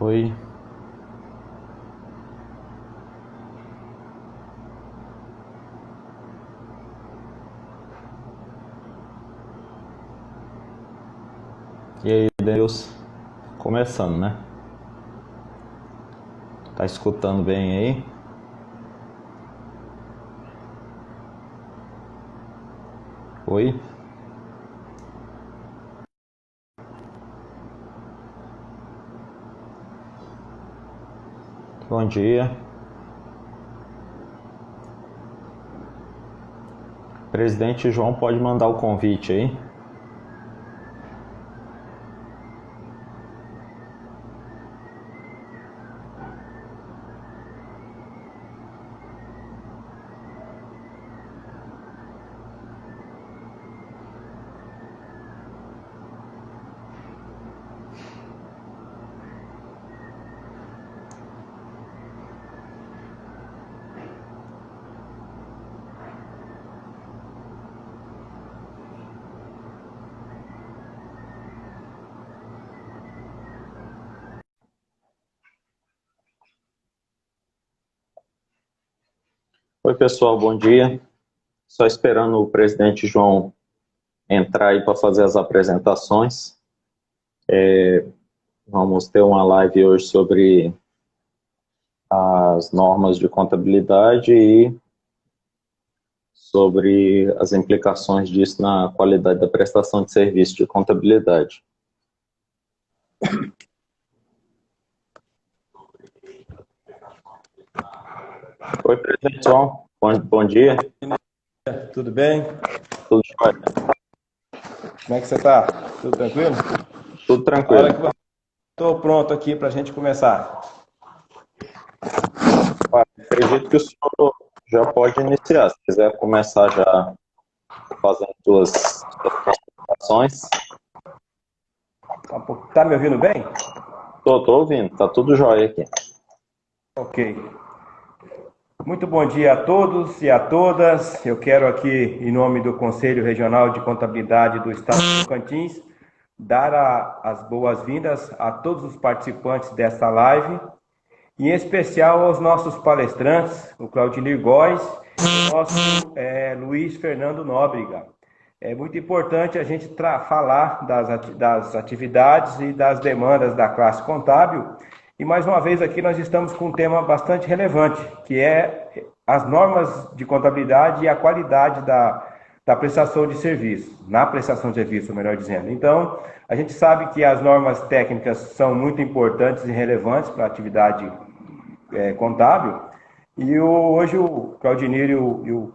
Oi. E aí, Deus? Começando, né? Tá escutando bem aí? Oi? Bom dia. Presidente João pode mandar o convite aí? Oi, pessoal, bom dia. Só esperando o presidente João entrar aí para fazer as apresentações. Vamos ter uma live hoje sobre as normas de contabilidade e sobre as implicações disso na qualidade da prestação de serviço de contabilidade. Oi, presidente João. Bom dia. Tudo bem? Tudo jóia? Como é que você está? Tudo tranquilo? Tudo tranquilo. Estou pronto aqui para a gente começar. Acredito que o senhor já pode iniciar. Se quiser começar já fazendo suas apresentações. Tá me ouvindo bem? Tô ouvindo, tá tudo jóia aqui. Ok. Muito bom dia a todos e a todas. Eu quero aqui, em nome do Conselho Regional de Contabilidade do Estado de Tocantins, dar as boas-vindas a todos os participantes desta live, em especial aos nossos palestrantes, o Claudinir Góes e o nosso Luiz Fernando Nóbrega. É muito importante a gente falar das atividades e das demandas da classe contábil. E mais uma vez aqui nós estamos com um tema bastante relevante, que é as normas de contabilidade e a qualidade da prestação de serviço, na prestação de serviço, melhor dizendo. Então, a gente sabe que as normas técnicas são muito importantes e relevantes para a atividade contábil. E hoje o Claudinir e o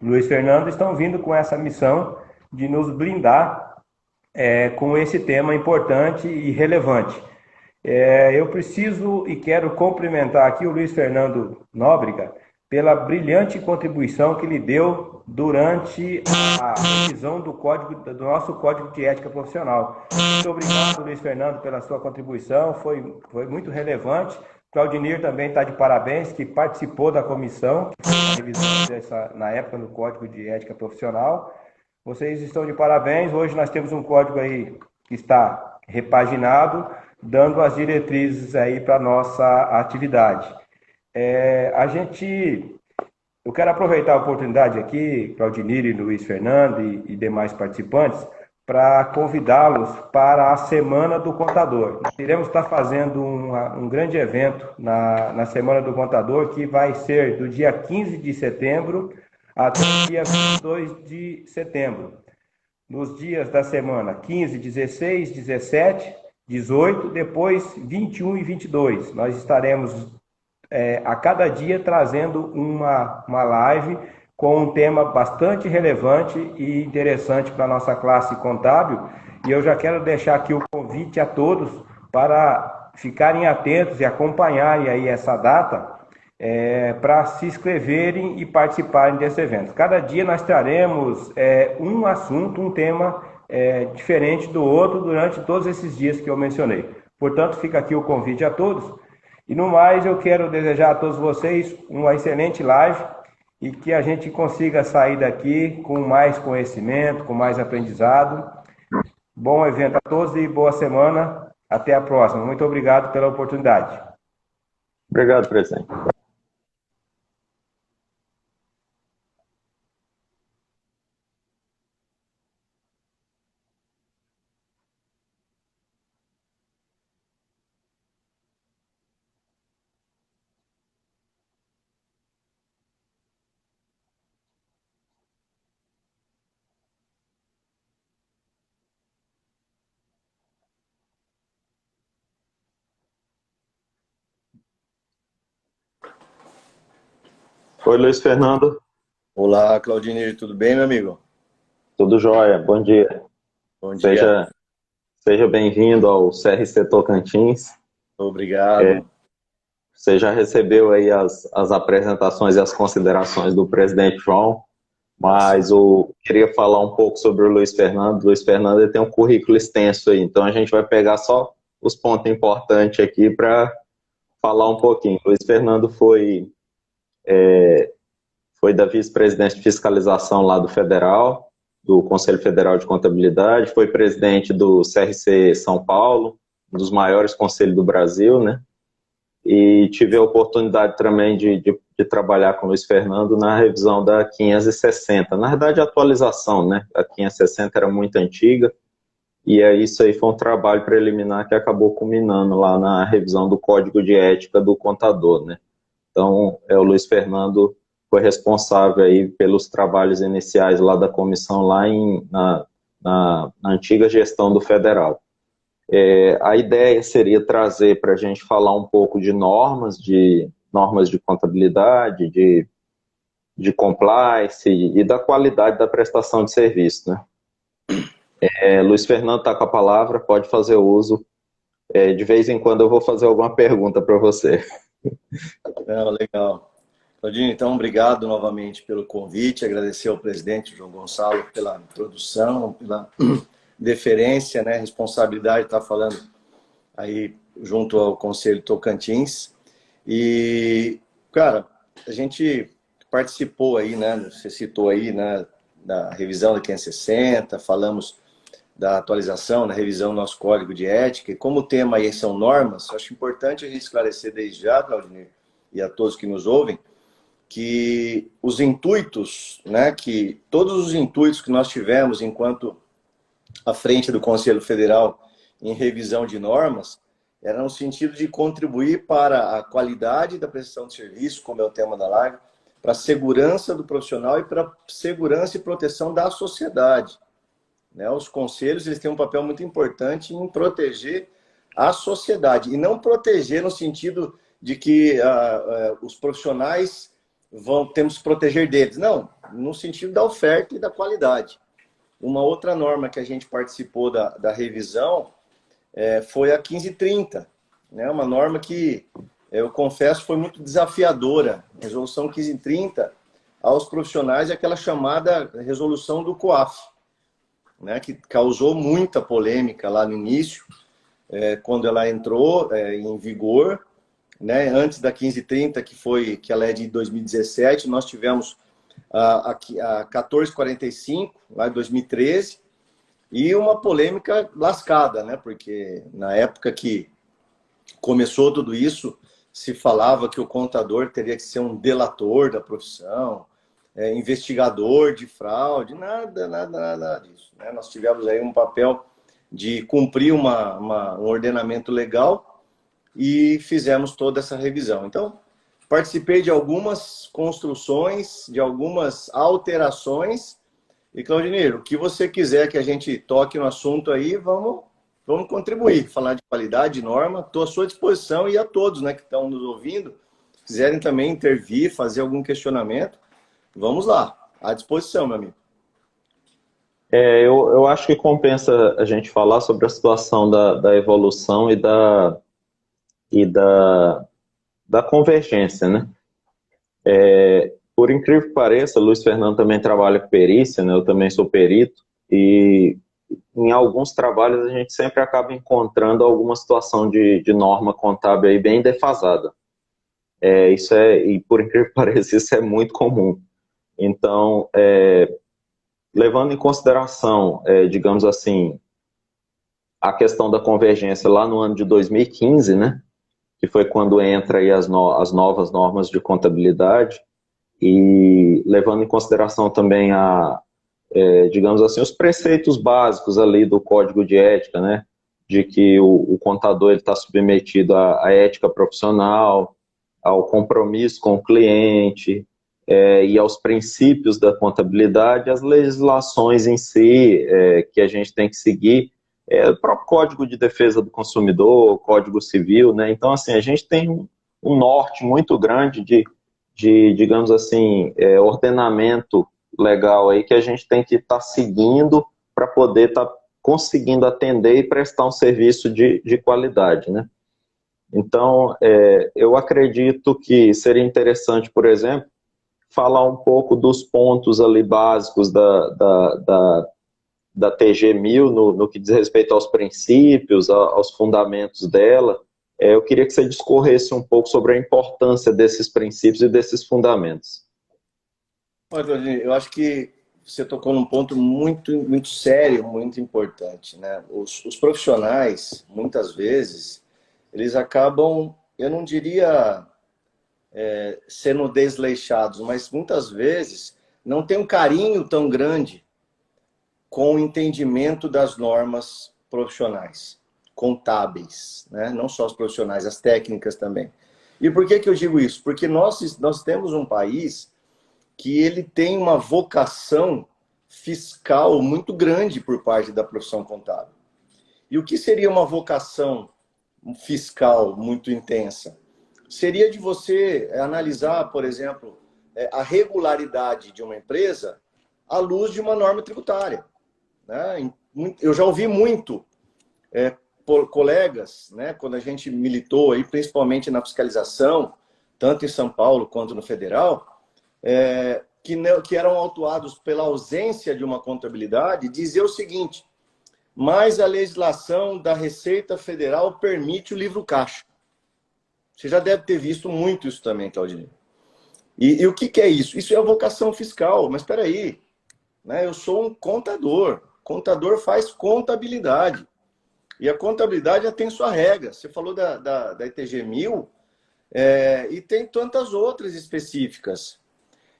Luiz Fernando estão vindo com essa missão de nos blindar com esse tema importante e relevante. Eu preciso e quero cumprimentar aqui o Luiz Fernando Nóbrega pela brilhante contribuição que ele deu durante a revisão do nosso Código de Ética Profissional. Muito obrigado, Luiz Fernando, pela sua contribuição, foi muito relevante. Claudinir também está de parabéns, que participou da comissão, que fez a revisão na época no Código de Ética Profissional. Vocês estão de parabéns. Hoje nós temos um código aí que está repaginado, dando as diretrizes aí para a nossa atividade. Eu quero aproveitar a oportunidade aqui, Claudinir e Luiz Fernando e demais participantes, para convidá-los para a Semana do Contador. Nós iremos estar fazendo um grande evento na Semana do Contador, que vai ser do dia 15 de setembro até o dia 22 de setembro. Nos dias da semana 15, 16, 17, 18, depois 21 e 22. Nós estaremos a cada dia trazendo uma live com um tema bastante relevante e interessante para a nossa classe contábil. E eu já quero deixar aqui o convite a todos para ficarem atentos e acompanharem aí essa data para se inscreverem e participarem desse evento. Cada dia nós traremos um assunto, um tema diferente do outro durante todos esses dias que eu mencionei. Portanto, fica aqui o convite a todos. E no mais, eu quero desejar a todos vocês uma excelente live e que a gente consiga sair daqui com mais conhecimento, com mais aprendizado. Bom evento a todos e boa semana. Até a próxima. Muito obrigado pela oportunidade. Obrigado, presidente. Oi, Luiz Fernando. Olá, Claudinei, tudo bem, meu amigo? Tudo jóia? Bom dia. Bom dia, Seja, seja bem-vindo ao CRC Tocantins. obrigado. Você já recebeu aí as apresentações e as considerações do presidente João, mas eu queria falar um pouco sobre o Luiz Fernando. O Luiz Fernando ele tem um currículo extenso aí, então a gente vai pegar só os pontos importantes aqui para falar um pouquinho. O Luiz Fernando foi da vice-presidente de fiscalização lá do Federal, do Conselho Federal de Contabilidade, foi presidente do CRC São Paulo, um dos maiores conselhos do Brasil, né? E tive a oportunidade também de trabalhar com o Luiz Fernando na revisão da 560. Na verdade, a atualização, né? A 560 era muito antiga, e aí isso aí foi um trabalho preliminar que acabou culminando lá na revisão do Código de Ética do Contador, né? Então, o Luiz Fernando foi responsável aí pelos trabalhos iniciais lá da comissão lá na antiga gestão do Federal. A ideia seria trazer para a gente falar um pouco de normas de contabilidade, de compliance e da qualidade da prestação de serviço, né? Luiz Fernando está com a palavra, pode fazer uso. De vez em quando eu vou fazer alguma pergunta para você. Legal. Claudinei, então, obrigado novamente pelo convite, agradecer ao presidente João Gonçalo pela introdução, pela deferência, né, responsabilidade de estar falando aí junto ao Conselho Tocantins. E, cara, a gente participou aí, né, você citou aí, né, da revisão da 560, falamos da atualização, da revisão do nosso código de ética, e como o tema aí são normas, eu acho importante a gente esclarecer desde já, Claudinei, e a todos que nos ouvem, que os intuitos, né, que todos os intuitos que nós tivemos enquanto à frente do Conselho Federal em revisão de normas, era no sentido de contribuir para a qualidade da prestação de serviço, como é o tema da live, para a segurança do profissional e para a segurança e proteção da sociedade. Né? Os conselhos eles têm um papel muito importante em proteger a sociedade, e não proteger no sentido de que os profissionais temos que proteger deles. Não, no sentido da oferta e da qualidade. Uma outra norma que a gente participou da revisão foi a 1530, né? Uma norma que, eu confesso, foi muito desafiadora. A resolução 1530 aos profissionais é aquela chamada resolução do COAF, né? Que causou muita polêmica lá no início, quando ela entrou em vigor. Né? Antes da 1530, que ela é de 2017, nós tivemos a 1445, lá em 2013, e uma polêmica lascada, né? Porque na época que começou tudo isso, se falava que o contador teria que ser um delator da profissão, investigador de fraude, nada disso. Né? Nós tivemos aí um papel de cumprir um ordenamento legal, e fizemos toda essa revisão. Então, participei de algumas construções, de algumas alterações. E, Claudinei, o que você quiser que a gente toque no assunto aí, vamos contribuir. Falar de qualidade, de norma, estou à sua disposição, e a todos, né, que estão nos ouvindo, quiserem também intervir, fazer algum questionamento, vamos lá, à disposição, meu amigo. Eu acho que compensa a gente falar sobre a situação da evolução da convergência, né? Por incrível que pareça, Luiz Fernando também trabalha com perícia, né? Eu também sou perito, e em alguns trabalhos a gente sempre acaba encontrando alguma situação de norma contábil aí bem defasada. E por incrível que pareça, isso é muito comum. Então, levando em consideração, digamos assim, a questão da convergência lá no ano de 2015, né, que foi quando entra aí as novas normas de contabilidade, e levando em consideração também digamos assim, os preceitos básicos ali do Código de Ética, né, de que o contador está submetido à ética profissional, ao compromisso com o cliente, e aos princípios da contabilidade, as legislações em si que a gente tem que seguir, o próprio Código de Defesa do Consumidor, o Código Civil, né? Então, assim, a gente tem um norte muito grande de digamos assim, ordenamento legal aí que a gente tem que estar seguindo para poder estar conseguindo atender e prestar um serviço de qualidade, né? Então, eu acredito que seria interessante, por exemplo, falar um pouco dos pontos ali básicos da TG1000 no que diz respeito aos princípios, aos fundamentos dela. Eu queria que você discorresse um pouco sobre a importância desses princípios e desses fundamentos. Olha, eu acho que você tocou num ponto muito, muito sério, muito importante, né? Os profissionais, muitas vezes, eles acabam, eu não diria sendo desleixados, mas muitas vezes não tem um carinho tão grande com o entendimento das normas profissionais, contábeis, né? Não só os profissionais, as técnicas também. E por que eu digo isso? Porque nós temos um país que ele tem uma vocação fiscal muito grande por parte da profissão contábil. E o que seria uma vocação fiscal muito intensa? Seria de você analisar, por exemplo, a regularidade de uma empresa à luz de uma norma tributária, né? Eu já ouvi muito por colegas, né, quando a gente militou, aí, principalmente na fiscalização, tanto em São Paulo quanto no federal, que eram autuados pela ausência de uma contabilidade, dizer o seguinte: mas a legislação da Receita Federal permite o livro caixa. Você já deve ter visto muito isso também, Claudinei. E o que é isso? Isso é a vocação fiscal. Mas espera aí, né? Eu sou um contador. Contador faz contabilidade. E a contabilidade já tem sua regra. Você falou da ETG1000, e tem tantas outras específicas.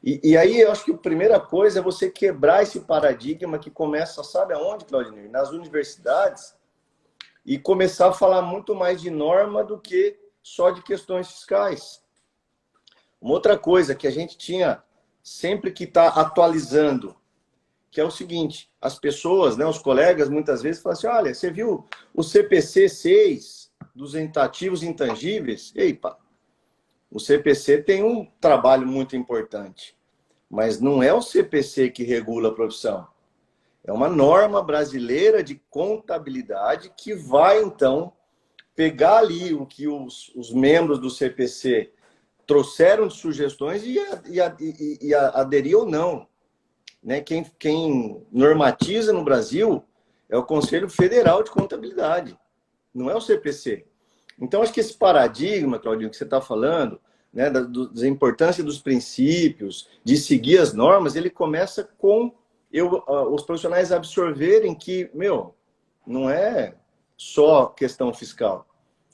E aí eu acho que a primeira coisa é você quebrar esse paradigma que começa, sabe aonde, Claudinei? Nas universidades, e começar a falar muito mais de norma do que só de questões fiscais. Uma outra coisa que a gente tinha sempre que estar atualizando, que é o seguinte: as pessoas, né, os colegas, muitas vezes falam assim: olha, você viu o CPC 6 dos ativos intangíveis? Epa, o CPC tem um trabalho muito importante, mas não é o CPC que regula a profissão. É uma norma brasileira de contabilidade que vai, então, pegar ali o que os membros do CPC trouxeram de sugestões e aderir ou não. Né? Quem normatiza no Brasil é o Conselho Federal de Contabilidade, não é o CPC. Então, acho que esse paradigma, Claudinho, que você está falando, né, da importância dos princípios, de seguir as normas, ele começa com os profissionais absorverem que, não é só questão fiscal.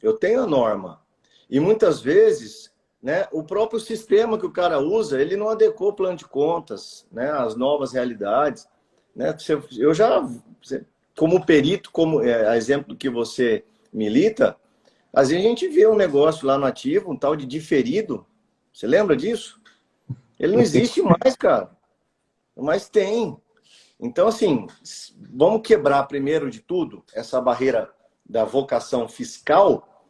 Eu tenho a norma. E muitas vezes, né, o próprio sistema que o cara usa, ele não adequou o plano de contas, né, às novas realidades. Né? Eu já, como perito, como exemplo do que você milita, às vezes a gente vê um negócio lá no ativo, um tal de diferido. Você lembra disso? Ele não existe mais, cara. Mas tem. Então, assim, vamos quebrar primeiro de tudo essa barreira da vocação fiscal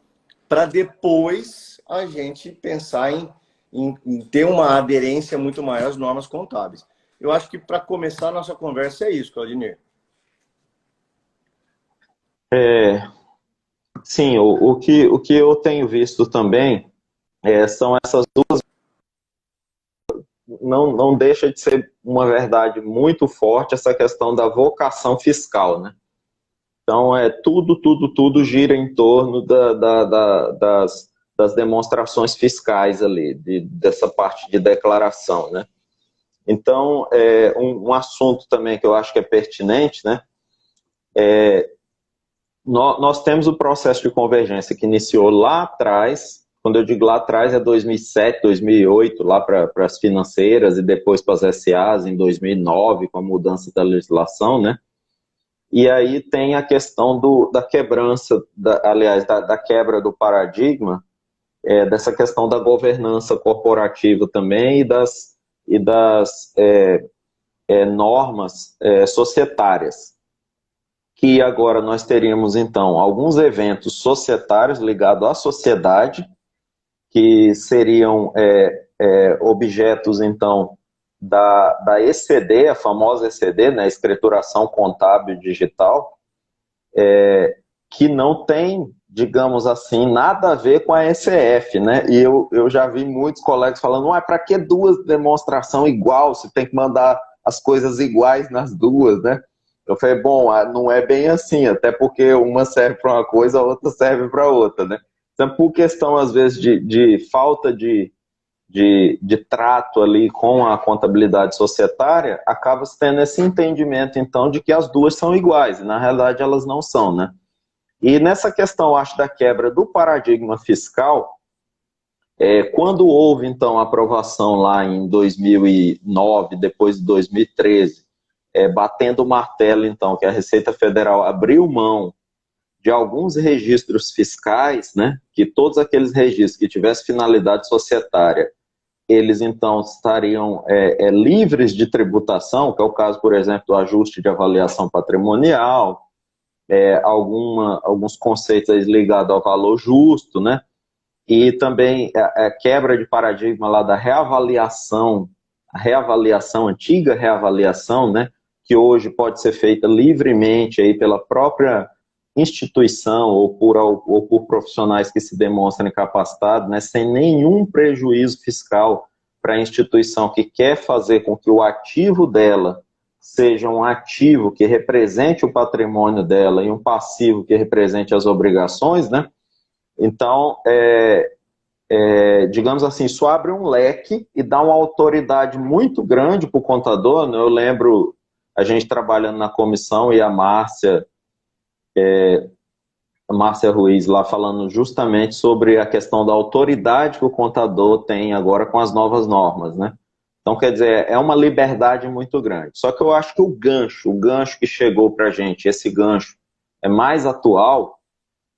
para depois a gente pensar em ter uma aderência muito maior às normas contábeis. Eu acho que para começar a nossa conversa é isso, Claudinei. Sim, o que eu tenho visto também são essas duas. Não deixa de ser uma verdade muito forte essa questão da vocação fiscal, né? Então, tudo gira em torno das demonstrações fiscais ali, dessa parte de declaração, né? Então, um assunto também que eu acho que é pertinente, né? Nós temos o processo de convergência que iniciou lá atrás. Quando eu digo lá atrás, é 2007, 2008, lá para as financeiras e depois para as SAs em 2009, com a mudança da legislação, né? E aí tem a questão da quebrança, aliás, da quebra do paradigma, dessa questão da governança corporativa também e das normas societárias. Que agora nós teríamos, então, alguns eventos societários ligados à sociedade, que seriam objetos, então, da ECD, a famosa ECD, né, Escrituração Contábil Digital, que não tem, digamos assim, nada a ver com a ECF, né? E eu já vi muitos colegas falando, para que duas demonstrações igual, se tem que mandar as coisas iguais nas duas, né? Eu falei, bom, não é bem assim, até porque uma serve para uma coisa, a outra serve para outra, né? Então, por questão, às vezes, de falta de trato ali com a contabilidade societária, acaba-se tendo esse entendimento, então, de que as duas são iguais, e na realidade elas não são, né? E nessa questão, acho, da quebra do paradigma fiscal, quando houve, então, a aprovação lá em 2009, depois de 2013, batendo o martelo, então, que a Receita Federal abriu mão de alguns registros fiscais, né, que todos aqueles registros que tivessem finalidade societária, eles, então, estariam livres de tributação, que é o caso, por exemplo, do ajuste de avaliação patrimonial, alguns conceitos ligados ao valor justo, né? E também a quebra de paradigma lá da reavaliação, antiga reavaliação, né? Que hoje pode ser feita livremente aí pela própria instituição ou por profissionais que se demonstrem capacitados, né? Sem nenhum prejuízo fiscal para a instituição que quer fazer com que o ativo dela seja um ativo que represente o patrimônio dela e um passivo que represente as obrigações, né? Então, digamos assim, isso abre um leque e dá uma autoridade muito grande para o contador, né? Eu lembro a gente trabalhando na comissão e a Márcia Ruiz lá falando justamente sobre a questão da autoridade que o contador tem agora com as novas normas, né? Então, quer dizer, é uma liberdade muito grande. Só que eu acho que o gancho que chegou para a gente, esse gancho é mais atual,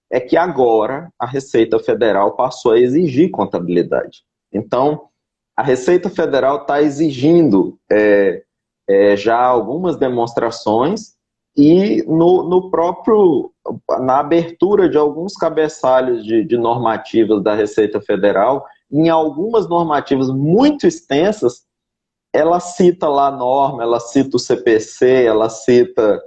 é que agora a Receita Federal passou a exigir contabilidade. Então, a Receita Federal está exigindo já algumas demonstrações e na abertura de alguns cabeçalhos de normativas da Receita Federal, em algumas normativas muito extensas, ela cita lá a norma, ela cita o CPC, ela cita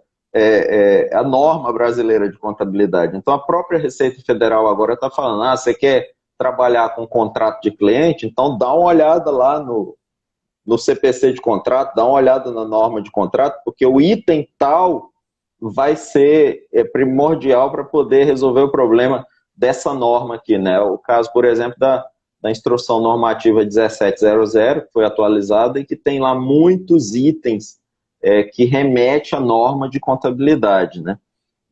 a norma brasileira de contabilidade. Então, a própria Receita Federal agora está falando, você quer trabalhar com contrato de cliente? Então, dá uma olhada lá no CPC de contrato, dá uma olhada na norma de contrato, porque o item tal vai ser primordial para poder resolver o problema dessa norma aqui, né? O caso, por exemplo, da Instrução Normativa 1700, que foi atualizada e que tem lá muitos itens que remete à norma de contabilidade, né?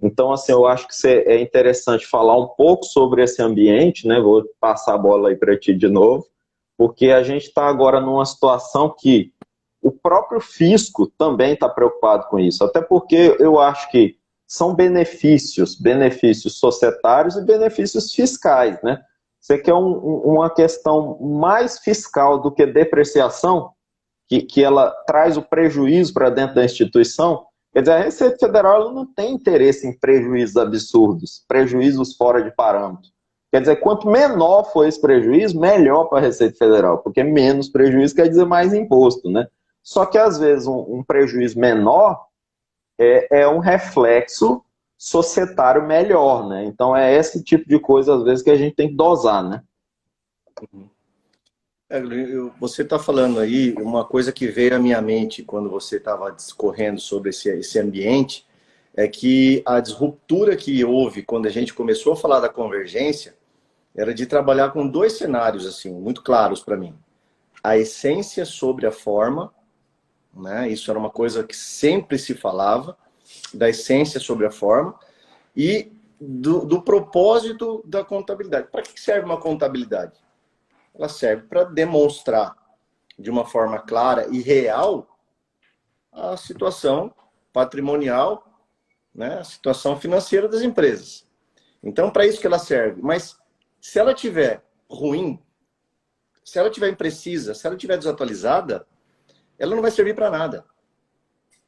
Então, assim, eu acho que é interessante falar um pouco sobre esse ambiente, né? Vou passar a bola aí para ti de novo, porque a gente está agora numa situação que o próprio fisco também está preocupado com isso, até porque eu acho que são benefícios societários e benefícios fiscais, né? Você quer uma questão mais fiscal do que depreciação, que ela traz o prejuízo para dentro da instituição. Quer dizer, a Receita Federal ela não tem interesse em prejuízos absurdos, prejuízos fora de parâmetro. Quer dizer, quanto menor for esse prejuízo, melhor para a Receita Federal, porque menos prejuízo quer dizer mais imposto, né? Só que, às vezes, um prejuízo menor é um reflexo societário melhor, né? Então, é esse tipo de coisa, às vezes, que a gente tem que dosar, né? Você está falando aí, uma coisa que veio à minha mente quando você estava discorrendo sobre esse ambiente, é que a disruptura que houve quando a gente começou a falar da convergência era de trabalhar com dois cenários assim muito claros para mim. A essência sobre a forma, né? Isso era uma coisa que sempre se falava, da essência sobre a forma, e do propósito da contabilidade. Para que serve uma contabilidade? Ela serve para demonstrar de uma forma clara e real a situação patrimonial, né, a situação financeira das empresas. Então, para isso que ela serve. Mas se ela tiver ruim, se ela tiver imprecisa, se ela tiver desatualizada, ela não vai servir para nada.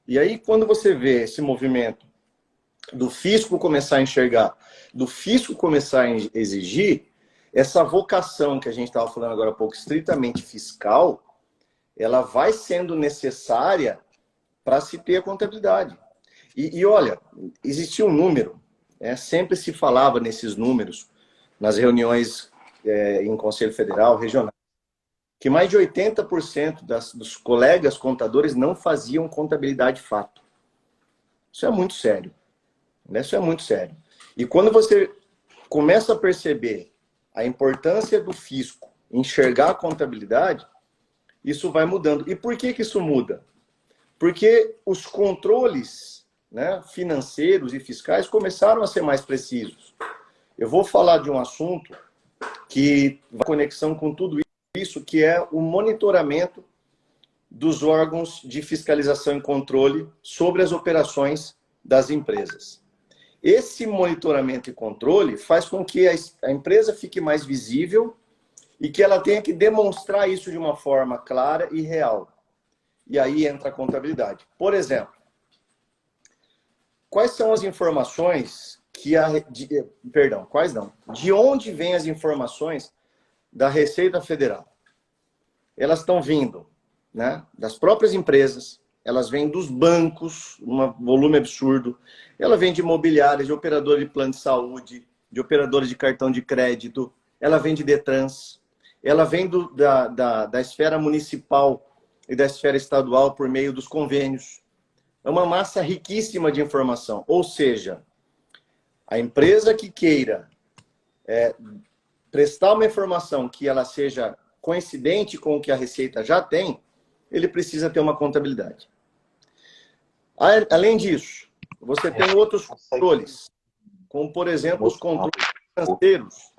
E aí, quando você vê esse movimento do fisco começar a enxergar, do fisco começar a exigir, essa vocação que a gente estava falando agora há pouco, estritamente fiscal, ela vai sendo necessária para se ter a contabilidade. E olha, existia um número, sempre se falava nesses números, nas reuniões em Conselho Federal, regional, que mais de 80% dos colegas contadores não faziam contabilidade de fato. Isso é muito sério. Isso é muito sério. E quando você começa a perceber a importância do fisco, enxergar a contabilidade, isso vai mudando. E por que isso muda? Porque os controles, né, financeiros e fiscais começaram a ser mais precisos. Eu vou falar de um assunto que vai em conexão com tudo isso, que é o monitoramento dos órgãos de fiscalização e controle sobre as operações das empresas. Esse monitoramento e controle faz com que a empresa fique mais visível e que ela tenha que demonstrar isso de uma forma clara e real. E aí entra a contabilidade. Por exemplo, quais são as informações de onde vêm as informações da Receita Federal? Elas estão vindo, né, das próprias empresas, elas vêm dos bancos, um volume absurdo, ela vem de imobiliárias, de operadores de plano de saúde, de operadores de cartão de crédito, ela vem de Detrans, ela vem da esfera municipal e da esfera estadual por meio dos convênios. É uma massa riquíssima de informação. Ou seja, a empresa que queira prestar uma informação que ela seja coincidente com o que a Receita já tem, ele precisa ter uma contabilidade. Além disso, você tem outros controles, como, por exemplo, os controles financeiros,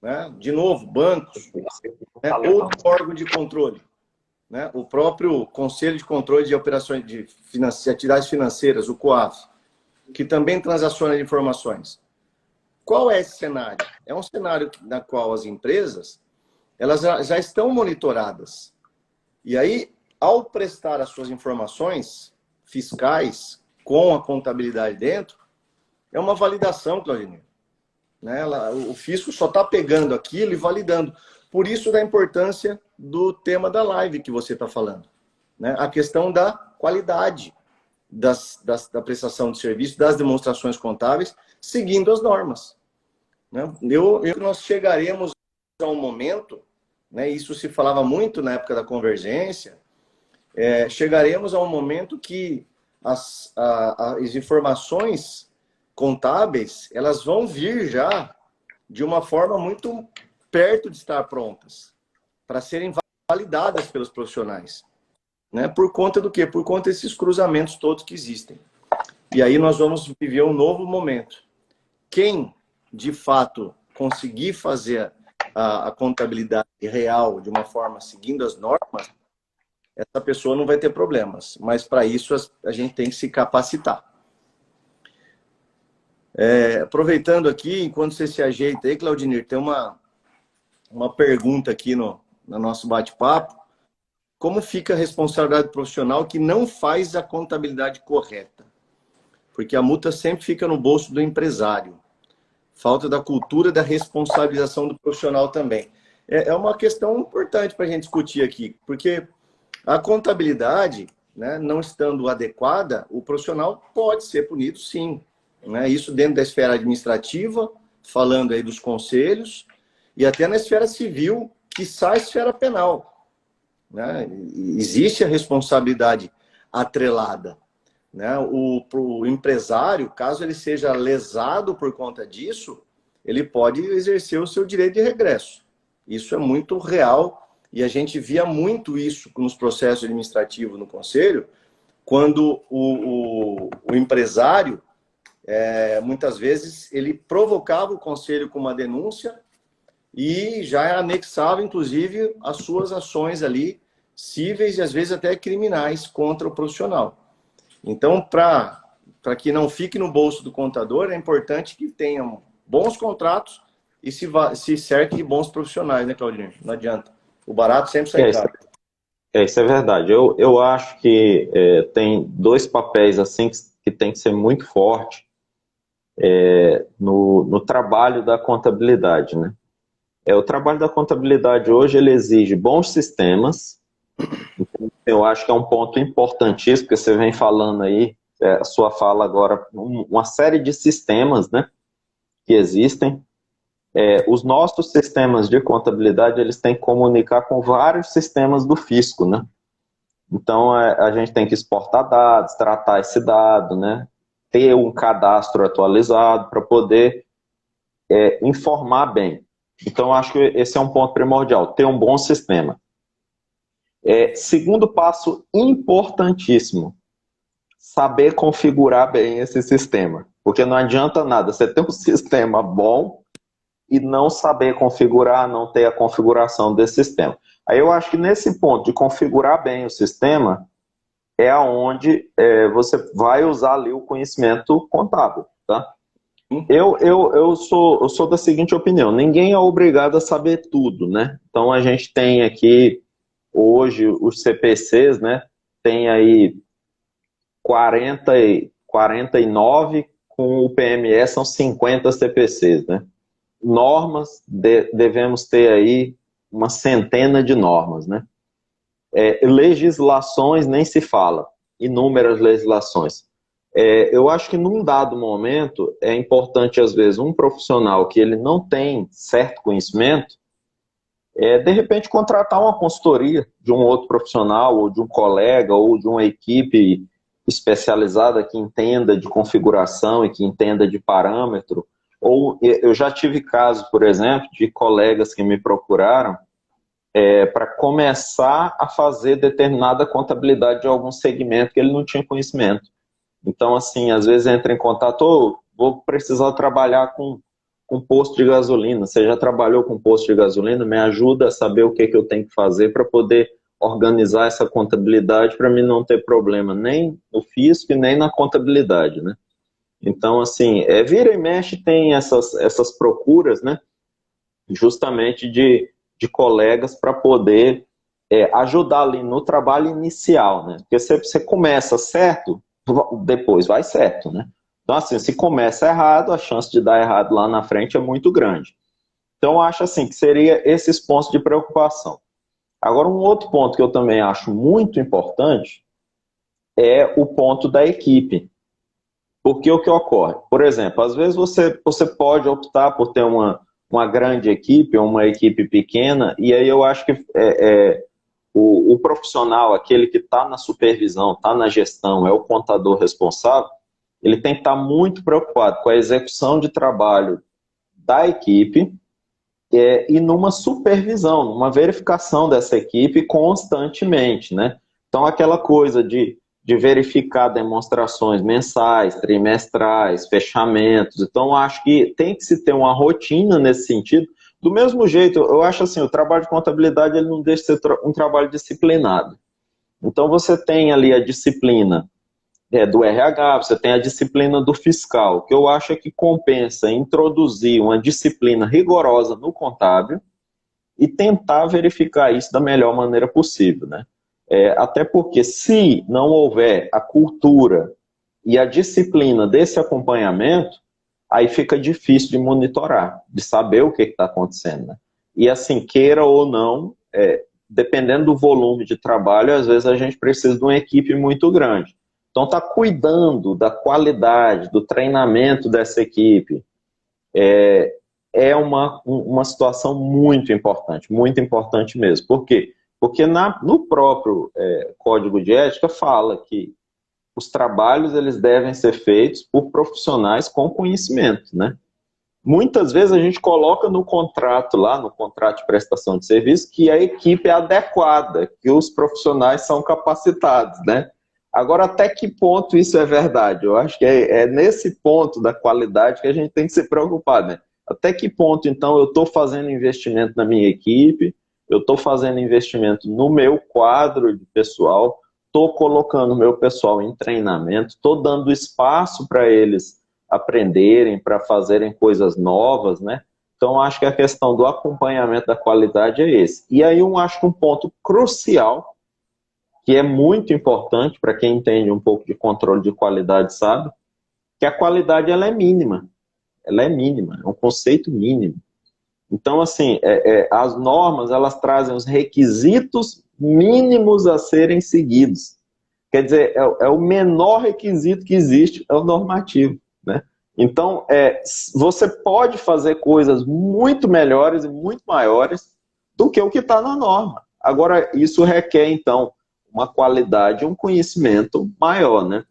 né? De novo, bancos, né? Outro órgão de controle, né? O próprio Conselho de Controle de Operações de Atividades Financeiras, o COAF, que também transaciona informações. Qual é esse cenário? É um cenário na qual as empresas elas já estão monitoradas. E aí, ao prestar as suas informações fiscais com a contabilidade dentro, é uma validação, Claudinei. Né? O fisco só está pegando aquilo e validando. Por isso da importância do tema da live que você está falando. Né? A questão da qualidade da prestação de serviço, das demonstrações contábeis, seguindo as normas. Né? Nós chegaremos a um momento, né, isso se falava muito na época da convergência, chegaremos a um momento que as informações contábeis, elas vão vir já de uma forma muito perto de estar prontas, para serem validadas pelos profissionais. Né? Por conta do quê? Por conta desses cruzamentos todos que existem. E aí nós vamos viver um novo momento. Quem, de fato, conseguir fazer a contabilidade real de uma forma seguindo as normas, essa pessoa não vai ter problemas. Mas para isso a gente tem que se capacitar. Aproveitando aqui, enquanto você se ajeita aí, Claudinei, tem uma pergunta aqui no nosso bate-papo. Como fica a responsabilidade profissional que não faz a contabilidade correta? Porque a multa sempre fica no bolso do empresário. Falta da cultura da responsabilização do profissional também. É uma questão importante para a gente discutir aqui, porque a contabilidade, né, não estando adequada, o profissional pode ser punido, sim. Né? Isso dentro da esfera administrativa, falando aí dos conselhos, e até na esfera civil, quiçá a esfera penal. Né? Existe a responsabilidade atrelada. Né? O empresário, caso ele seja lesado por conta disso, ele pode exercer o seu direito de regresso. Isso é muito real e a gente via muito isso nos processos administrativos no Conselho, quando o empresário muitas vezes ele provocava o conselho com uma denúncia e já anexava, inclusive, as suas ações ali, cíveis e às vezes até criminais contra o profissional. Então, para que não fique no bolso do contador, é importante que tenham bons contratos e se cerque de bons profissionais, né, Claudinho? Não adianta. O barato sempre sai caro. Isso é verdade. Eu acho que tem dois papéis assim que tem que ser muito forte no trabalho da contabilidade, né? O trabalho da contabilidade hoje ele exige bons sistemas. Então, eu acho que é um ponto importantíssimo, porque você vem falando aí, a sua fala agora, uma série de sistemas, né, que existem. Os nossos sistemas de contabilidade, eles têm que comunicar com vários sistemas do fisco, né? Então, a gente tem que exportar dados, tratar esse dado, né? Ter um cadastro atualizado para poder informar bem. Então, acho que esse é um ponto primordial, ter um bom sistema. Segundo passo importantíssimo, saber configurar bem esse sistema. Porque não adianta nada você ter um sistema bom e não saber configurar, não ter a configuração desse sistema. Aí eu acho que nesse ponto de configurar bem o sistema é onde você vai usar ali o conhecimento contábil, tá? Eu sou da seguinte opinião, ninguém é obrigado a saber tudo, né? Então a gente tem aqui, hoje, os CPCs, né? Tem aí 49, com o PME são 50 CPCs, né? Normas, devemos ter aí uma centena de normas, né? Legislações nem se fala, inúmeras legislações. Eu acho que num dado momento é importante, às vezes, um profissional que ele não tem certo conhecimento, de repente contratar uma consultoria de um outro profissional, ou de um colega, ou de uma equipe especializada que entenda de configuração e que entenda de parâmetro. Ou eu já tive casos, por exemplo, de colegas que me procuraram para começar a fazer determinada contabilidade de algum segmento que ele não tinha conhecimento. Então, assim, às vezes entra em contato, vou precisar trabalhar com posto de gasolina. Você já trabalhou com posto de gasolina? Me ajuda a saber o que eu tenho que fazer para poder organizar essa contabilidade para mim não ter problema nem no fisco e nem na contabilidade, né? Então, assim, vira e mexe tem essas procuras, né? Justamente de colegas para poder ajudar ali no trabalho inicial, né? Porque se você começa certo, depois vai certo, né? Então, assim, se começa errado, a chance de dar errado lá na frente é muito grande. Então, eu acho assim que seria esses pontos de preocupação. Agora, um outro ponto que eu também acho muito importante é o ponto da equipe. Porque o que ocorre? Por exemplo, às vezes você pode optar por ter uma grande equipe ou uma equipe pequena, e aí eu acho que o profissional, aquele que está na supervisão, está na gestão, é o contador responsável, ele tem que estar muito preocupado com a execução de trabalho da equipe e numa supervisão, numa verificação dessa equipe constantemente, né? Então, aquela coisa de verificar demonstrações mensais, trimestrais, fechamentos. Então, acho que tem que se ter uma rotina nesse sentido. Do mesmo jeito, eu acho assim, o trabalho de contabilidade ele não deixa de ser um trabalho disciplinado. Então, você tem ali a disciplina do RH, você tem a disciplina do fiscal, que eu acho que compensa introduzir uma disciplina rigorosa no contábil e tentar verificar isso da melhor maneira possível, né? Até porque se não houver a cultura e a disciplina desse acompanhamento, aí fica difícil de monitorar, de saber o que está acontecendo, né? E assim, queira ou não, dependendo do volume de trabalho, às vezes a gente precisa de uma equipe muito grande. Então, está cuidando da qualidade, do treinamento dessa equipe, é uma situação muito importante mesmo. Por quê? Porque no próprio Código de Ética fala que os trabalhos eles devem ser feitos por profissionais com conhecimento, né? Muitas vezes a gente coloca no contrato lá, no contrato de prestação de serviço, que a equipe é adequada, que os profissionais são capacitados, né? Agora, até que ponto isso é verdade? Eu acho que é nesse ponto da qualidade que a gente tem que se preocupar, né? Até que ponto, então, eu estou fazendo investimento na minha equipe, eu estou fazendo investimento no meu quadro de pessoal, estou colocando o meu pessoal em treinamento, estou dando espaço para eles aprenderem, para fazerem coisas novas, né? Então, acho que a questão do acompanhamento da qualidade é esse. E aí, eu acho que um ponto crucial, que é muito importante para quem entende um pouco de controle de qualidade, sabe? Que a qualidade ela é mínima. Ela é mínima, é um conceito mínimo. Então, assim, as normas, elas trazem os requisitos mínimos a serem seguidos. Quer dizer, é o menor requisito que existe, é o normativo, né? Então, você pode fazer coisas muito melhores e muito maiores do que o que está na norma. Agora, isso requer, então, uma qualidade, um conhecimento maior, né?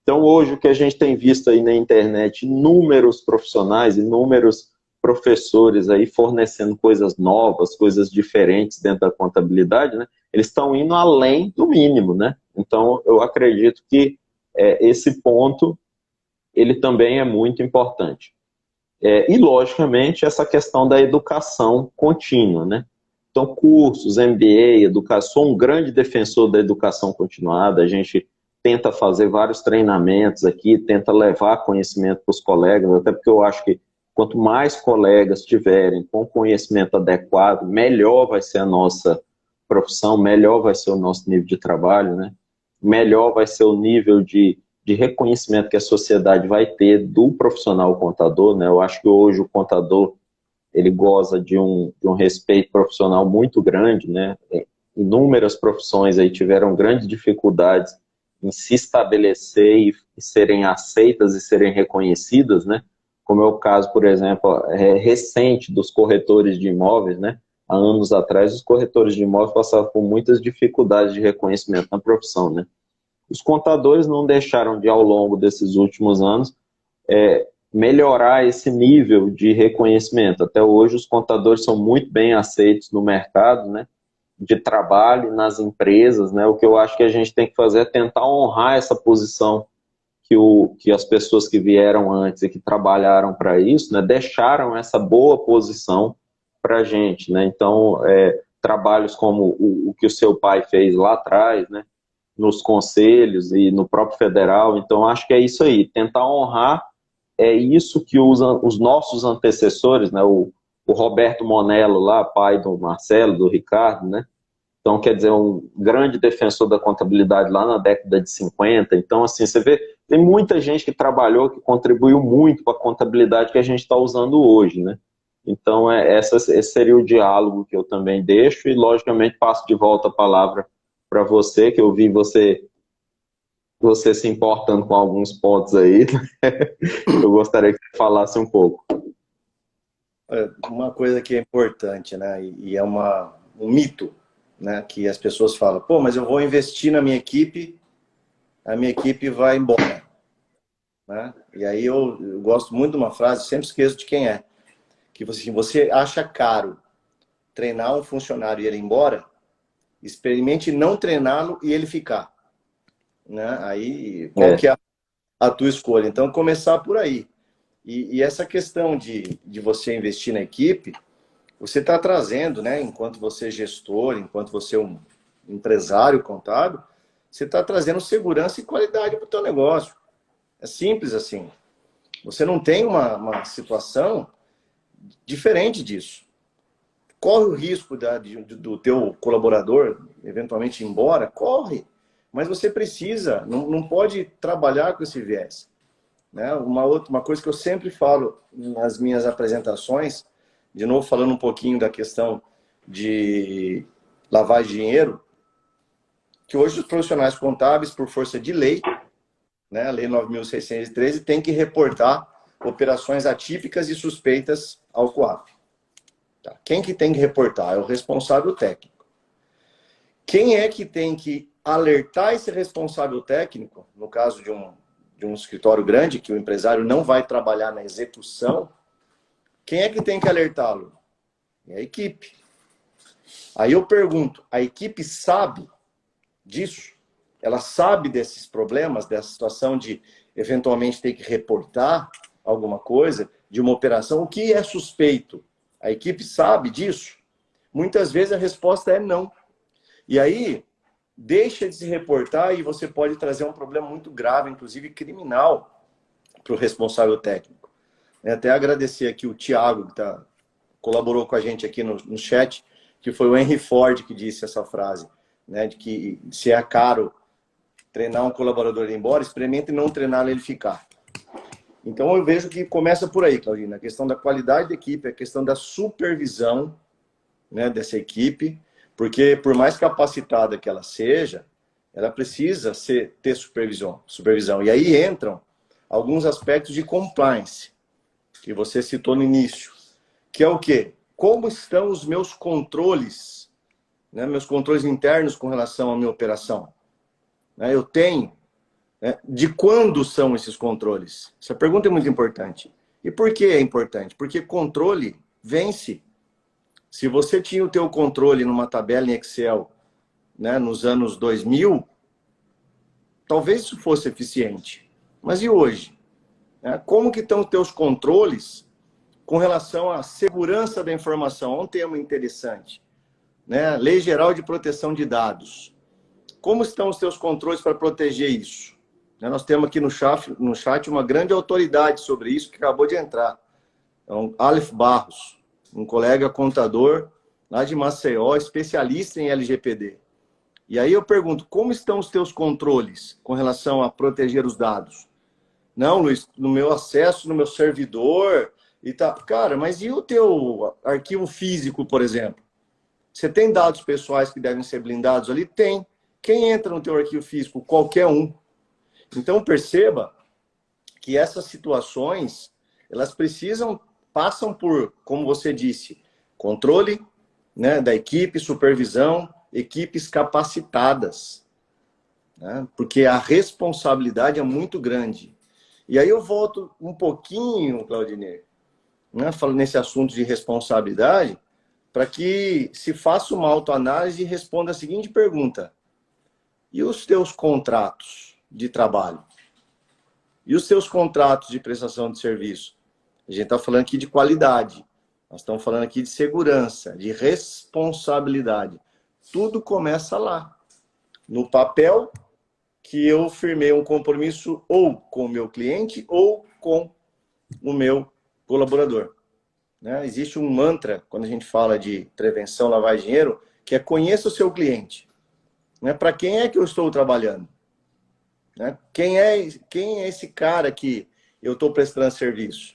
Então, hoje, o que a gente tem visto aí na internet, inúmeros profissionais, inúmeros professores aí fornecendo coisas novas, coisas diferentes dentro da contabilidade, né? Eles estão indo além do mínimo, né? Então, eu acredito que esse ponto, ele também é muito importante. E, logicamente, essa questão da educação contínua, né? Então, cursos, MBA, educação, sou um grande defensor da educação continuada, a gente tenta fazer vários treinamentos aqui, tenta levar conhecimento para os colegas, até porque eu acho que quanto mais colegas tiverem com conhecimento adequado, melhor vai ser a nossa profissão, melhor vai ser o nosso nível de trabalho, né? Melhor vai ser o nível de reconhecimento que a sociedade vai ter do profissional contador, né? Eu acho que hoje o contador ele goza de um respeito profissional muito grande, né? Inúmeras profissões aí tiveram grandes dificuldades em se estabelecer e serem aceitas e serem reconhecidas, né? Como é o caso, por exemplo, recente dos corretores de imóveis, né? Há anos atrás, os corretores de imóveis passavam por muitas dificuldades de reconhecimento na profissão, né? Os contadores não deixaram de, ao longo desses últimos anos, melhorar esse nível de reconhecimento. Até hoje, os contadores são muito bem aceitos no mercado, né? De trabalho, nas empresas, né? O que eu acho que a gente tem que fazer é tentar honrar essa posição que as pessoas que vieram antes e que trabalharam para isso, né, deixaram essa boa posição para a gente, né? Então, trabalhos como o que o seu pai fez lá atrás, né, nos conselhos e no próprio federal, então acho que é isso aí, tentar honrar isso que os nossos antecessores, né, o Roberto Monello lá, pai do Marcelo, do Ricardo, né? Então, quer dizer, um grande defensor da contabilidade lá na década de 50. Então, assim, você vê, tem muita gente que trabalhou, que contribuiu muito para a contabilidade que a gente está usando hoje, né? Então, esse seria o diálogo que eu também deixo e, logicamente, passo de volta a palavra para você, que eu vi você se importando com alguns pontos aí. Eu gostaria que você falasse um pouco. Uma coisa que é importante, né? E é um mito, né? Que as pessoas falam, pô, mas eu vou investir na minha equipe, a minha equipe vai embora, né? E aí eu gosto muito de uma frase, sempre esqueço de quem é, que você acha caro treinar um funcionário e ele ir embora, experimente não treiná-lo e ele ficar, né? Aí, qual que é a tua escolha? Então, começar por aí. E essa questão de você investir na equipe, você está trazendo, né? Enquanto você é gestor, enquanto você é um empresário contábil, você está trazendo segurança e qualidade para o teu negócio. É simples assim. Você não tem uma situação diferente disso. Corre o risco do teu colaborador eventualmente ir embora? Corre. Mas você precisa, não pode trabalhar com esse viés. Né? Uma coisa que eu sempre falo nas minhas apresentações, de novo falando um pouquinho da questão de lavagem de dinheiro, que hoje os profissionais contábeis, por força de lei, né, a Lei 9.613, tem que reportar operações atípicas e suspeitas ao COAF. Tá? Quem que tem que reportar? É o responsável técnico. Quem é que tem que alertar esse responsável técnico, no caso de um escritório grande, que o empresário não vai trabalhar na execução, quem é que tem que alertá-lo? É a equipe. Aí eu pergunto, a equipe sabe disso? ela sabe desses problemas, dessa situação de eventualmente ter que reportar alguma coisa, de uma operação, o que é suspeito? A equipe sabe disso? Muitas vezes a resposta é não. E aí, deixa de se reportar e você pode trazer um problema muito grave, inclusive criminal, para o responsável técnico. Até agradecer aqui o Thiago, que colaborou com a gente aqui no chat, que foi o Henry Ford que disse essa frase, né, de que se é caro treinar um colaborador ir embora, experimente não treinar ele ficar. Então eu vejo que começa por aí, Claudina, a questão da qualidade da equipe, a questão da supervisão, né, dessa equipe, porque por mais capacitada que ela seja, ela precisa ter supervisão. E aí entram alguns aspectos de compliance, que você citou no início, que é o quê? Como estão os meus controles, né, meus controles internos com relação à minha operação? Eu tenho. De quando são esses controles? Essa pergunta é muito importante. E por que é importante? Porque controle vence. Se você tinha o teu controle numa tabela em Excel, né, nos anos 2000, talvez isso fosse eficiente. Mas e hoje? Como que estão os teus controles com relação à segurança da informação? É um tema interessante. Né? Lei Geral de Proteção de Dados. Como estão os teus controles para proteger isso? Nós temos aqui no chat uma grande autoridade sobre isso que acabou de entrar. Então, Aleph Barros, um colega contador lá de Maceió, especialista em LGPD. E aí eu pergunto, como estão os teus controles com relação a proteger os dados? Não, Luiz, no meu acesso, no meu servidor e tal. Cara, mas e o teu arquivo físico, por exemplo? Você tem dados pessoais que devem ser blindados ali? Tem. Quem entra no teu arquivo físico? Qualquer um. Então, perceba que essas situações, elas passam por, como você disse, controle, né, da equipe, supervisão, equipes capacitadas. Né, porque a responsabilidade é muito grande. E aí eu volto um pouquinho, Claudinei, né, falando nesse assunto de responsabilidade, para que se faça uma autoanálise e responda a seguinte pergunta. E os teus contratos de trabalho? E os seus contratos de prestação de serviço? A gente está falando aqui de qualidade. Nós estamos falando aqui de segurança, de responsabilidade. Tudo começa lá. No papel que eu firmei um compromisso ou com o meu cliente ou com o meu colaborador. Né? Existe um mantra, quando a gente fala de prevenção, lavagem de dinheiro, que é conheça o seu cliente. Né? Para quem é que eu estou trabalhando? Né? Quem é esse cara que eu estou prestando serviço?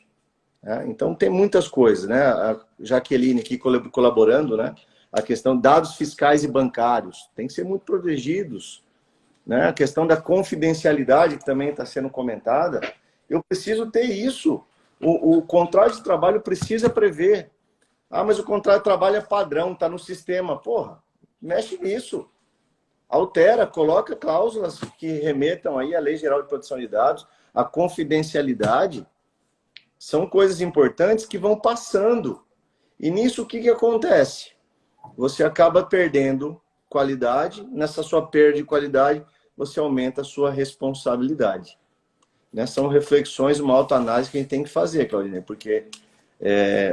Então, tem muitas coisas. Né? A Jaqueline aqui colaborando, né? A questão de dados fiscais e bancários. Tem que ser muito protegidos. Né? A questão da confidencialidade, que também está sendo comentada. Eu preciso ter isso. O contrato de trabalho precisa prever. Ah, mas o contrato de trabalho é padrão, está no sistema. Porra, mexe nisso. Altera, coloca cláusulas que remetam aí à Lei Geral de Proteção de Dados, a confidencialidade. São coisas importantes que vão passando. E nisso o que acontece? Você acaba perdendo qualidade. Nessa sua perda de qualidade, você aumenta a sua responsabilidade. Né? São reflexões, uma autoanálise que a gente tem que fazer, Claudinei, porque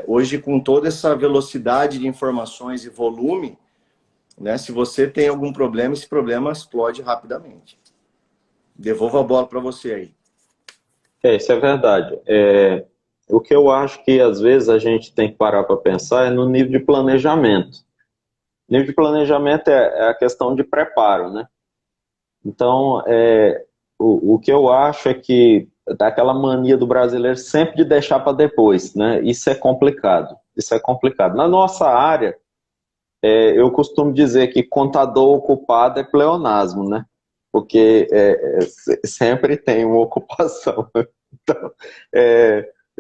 hoje, com toda essa velocidade de informações e volume, né, se você tem algum problema, esse problema explode rapidamente. Devolvo a bola para você aí. Isso é verdade. O que eu acho que, às vezes, a gente tem que parar para pensar é no nível de planejamento. O nível de planejamento é a questão de preparo, né? Então, o que eu acho é que daquela mania do brasileiro sempre de deixar para depois, né? Isso é complicado. Isso é complicado. Na nossa área, eu costumo dizer que contador ocupado é pleonasmo, né? Porque sempre tem uma ocupação. Então,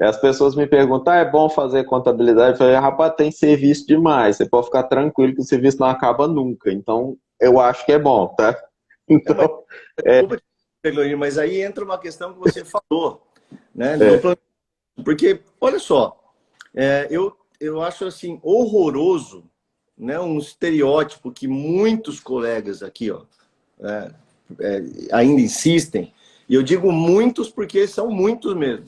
as pessoas me perguntam, é bom fazer contabilidade? Eu falei, rapaz, tem serviço demais, você pode ficar tranquilo que o serviço não acaba nunca. Então, eu acho que é bom, tá? Então, mas aí entra uma questão que você falou, né? Porque, olha só, eu acho assim, horroroso, né? Um estereótipo que muitos colegas aqui, ó, ainda insistem, e eu digo muitos porque são muitos mesmo,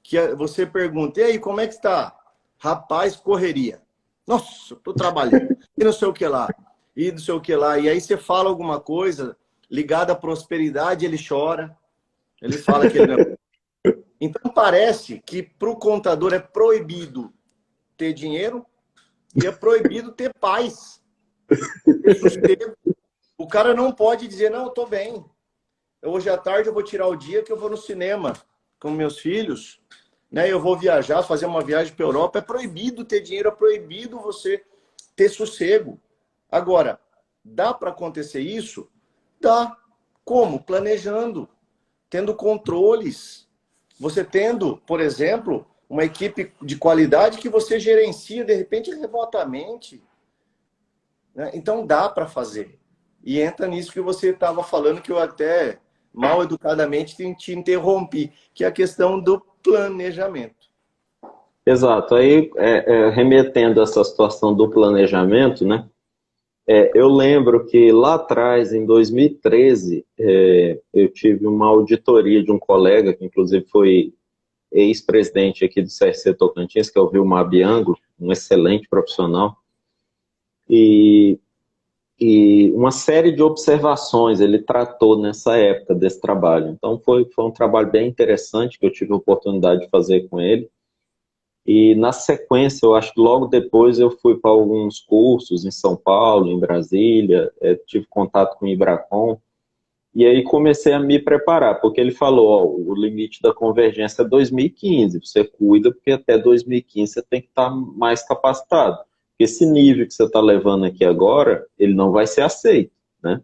que você pergunta, e aí, como é que está? Rapaz, correria. Nossa, estou trabalhando. E não sei o que lá. E não sei o que lá. E aí você fala alguma coisa ligada à prosperidade, ele chora. Ele fala que ele não... Então parece que para o contador é proibido ter dinheiro e é proibido ter paz. Ter sossego. O cara não pode dizer, não, eu estou bem. Hoje à tarde eu vou tirar o dia que eu vou no cinema com meus filhos, né? Eu vou viajar, fazer uma viagem para a Europa. É proibido ter dinheiro, é proibido você ter sossego. Agora, dá para acontecer isso? Dá. Como? Planejando, tendo controles. Você tendo, por exemplo, uma equipe de qualidade que você gerencia, de repente, remotamente. Né? Então, dá para fazer. E entra nisso que você estava falando, que eu até mal educadamente te interrompi, que é a questão do planejamento. Exato. Aí, remetendo a essa situação do planejamento, né? Eu lembro que lá atrás, em 2013, eu tive uma auditoria de um colega, que inclusive foi ex-presidente aqui do CRC Tocantins, que é o Vilmar Bianco, um excelente profissional, e uma série de observações ele tratou nessa época desse trabalho. Então foi um trabalho bem interessante que eu tive a oportunidade de fazer com ele. E na sequência, eu acho que logo depois eu fui para alguns cursos em São Paulo, em Brasília, tive contato com o Ibracon, e aí comecei a me preparar, porque ele falou, ó, o limite da convergência é 2015, você cuida, porque até 2015 você tem que estar mais capacitado. Porque esse nível que você está levando aqui agora, ele não vai ser aceito, né?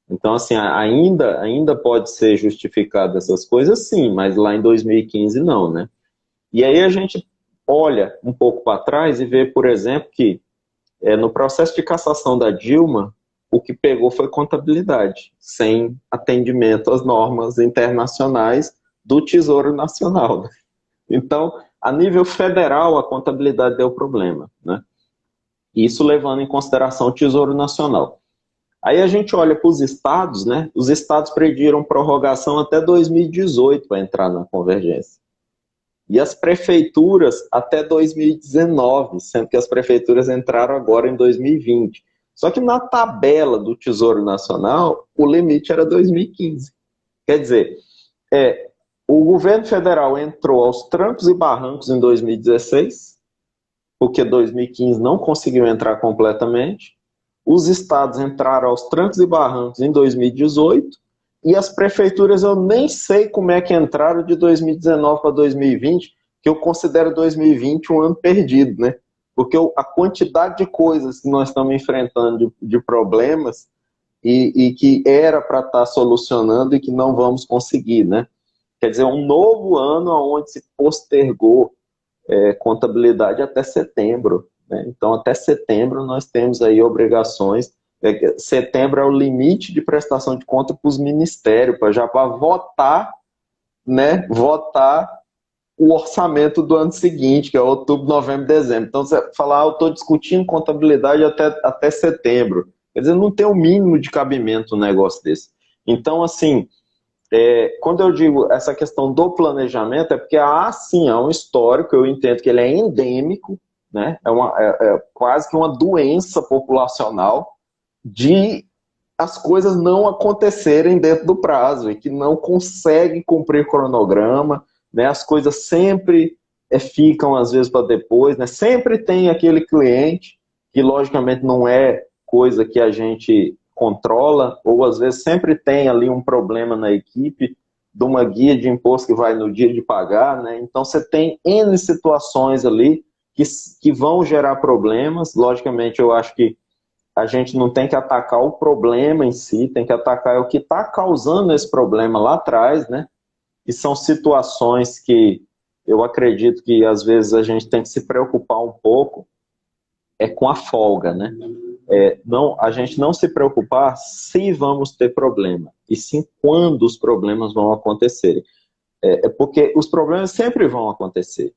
Então, assim, ainda pode ser justificado essas coisas, sim, mas lá em 2015 não, né? E aí a gente olha um pouco para trás e vê, por exemplo, que no processo de cassação da Dilma, o que pegou foi contabilidade, sem atendimento às normas internacionais do Tesouro Nacional, né? Então, a nível federal, a contabilidade deu problema, né? Isso levando em consideração o Tesouro Nacional. Aí a gente olha para os estados, né? Os estados pediram prorrogação até 2018 para entrar na convergência. E as prefeituras até 2019, sendo que as prefeituras entraram agora em 2020. Só que na tabela do Tesouro Nacional, o limite era 2015. Quer dizer, o governo federal entrou aos trancos e barrancos em 2016, porque 2015 não conseguiu entrar completamente. Os estados entraram aos trancos e barrancos em 2018, e as prefeituras eu nem sei como é que entraram de 2019 para 2020, que eu considero 2020 um ano perdido, né? Porque a quantidade de coisas que nós estamos enfrentando de problemas e que era para estar solucionando e que não vamos conseguir, né? Quer dizer, um novo ano onde se postergou contabilidade até setembro, né? Então, até setembro nós temos aí obrigações. Setembro é o limite de prestação de conta para os ministérios, para votar, né? Votar o orçamento do ano seguinte, que é outubro, novembro, dezembro. Então, você fala, eu estou discutindo contabilidade até setembro. Quer dizer, não tem o mínimo de cabimento um negócio desse. Então, assim, quando eu digo essa questão do planejamento, é porque sim, há um histórico, eu entendo que ele é endêmico, né? É quase que uma doença populacional de as coisas não acontecerem dentro do prazo e que não consegue cumprir cronograma, né? As coisas sempre ficam, às vezes, para depois, né? Sempre tem aquele cliente que, logicamente, não é coisa que a gente controla, ou às vezes sempre tem ali um problema na equipe de uma guia de imposto que vai no dia de pagar, né? Então você tem N situações ali que vão gerar problemas. Logicamente, eu acho que a gente não tem que atacar o problema em si, tem que atacar o que está causando esse problema lá atrás, né? E são situações que eu acredito que às vezes a gente tem que se preocupar um pouco com a folga, né? A gente não se preocupar se vamos ter problema, e sim quando os problemas vão acontecer. Porque os problemas sempre vão acontecer.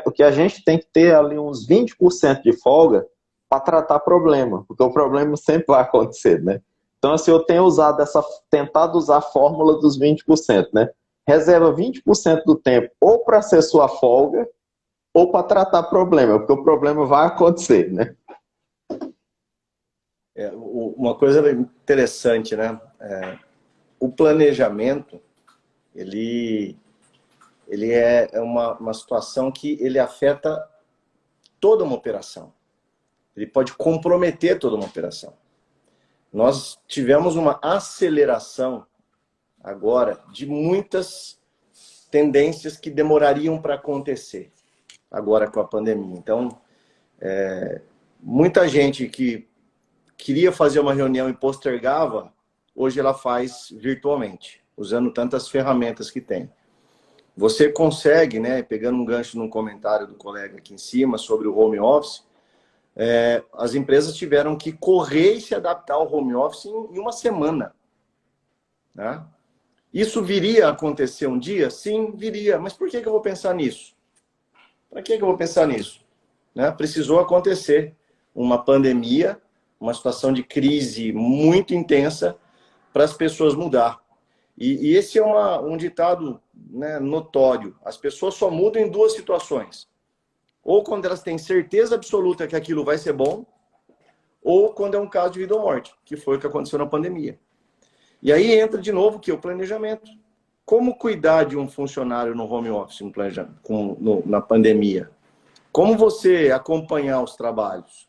O que a gente tem que ter ali uns 20% de folga para tratar problema, porque o problema sempre vai acontecer, né? Então, assim, eu tenho usado tentado usar a fórmula dos 20%, né? Reserva 20% do tempo ou para ser sua folga ou para tratar problema, porque o problema vai acontecer, né? Uma coisa interessante, né? O planejamento, ele é uma situação que ele afeta toda uma operação. Ele pode comprometer toda uma operação. Nós tivemos uma aceleração agora de muitas tendências que demorariam para acontecer agora com a pandemia. Então, muita gente que queria fazer uma reunião e postergava, hoje ela faz virtualmente, usando tantas ferramentas que tem. Você consegue, né, pegando um gancho num comentário do colega aqui em cima sobre o home office, as empresas tiveram que correr e se adaptar ao home office em uma semana. Né? Isso viria a acontecer um dia? Sim, viria. Mas por que eu vou pensar nisso? Para que eu vou pensar nisso? Né? Precisou acontecer uma pandemia, uma situação de crise muito intensa para as pessoas mudar. E esse é um ditado, né, notório. As pessoas só mudam em duas situações. Ou quando elas têm certeza absoluta que aquilo vai ser bom, ou quando é um caso de vida ou morte, que foi o que aconteceu na pandemia. E aí entra de novo que o planejamento. Como cuidar de um funcionário no home office, na pandemia? Como você acompanhar os trabalhos?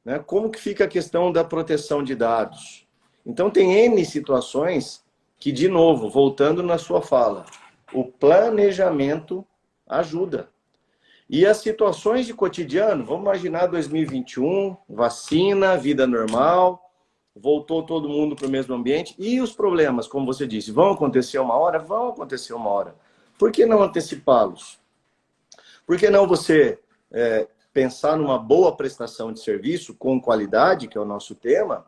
Né? Como que fica a questão da proteção de dados? Então tem N situações que, de novo, voltando na sua fala, o planejamento ajuda. E as situações de cotidiano, vamos imaginar 2021, vacina, vida normal, voltou todo mundo para o mesmo ambiente. E os problemas, como você disse, vão acontecer uma hora? Vão acontecer uma hora. Por que não antecipá-los? Por que não você pensar numa boa prestação de serviço com qualidade, que é o nosso tema,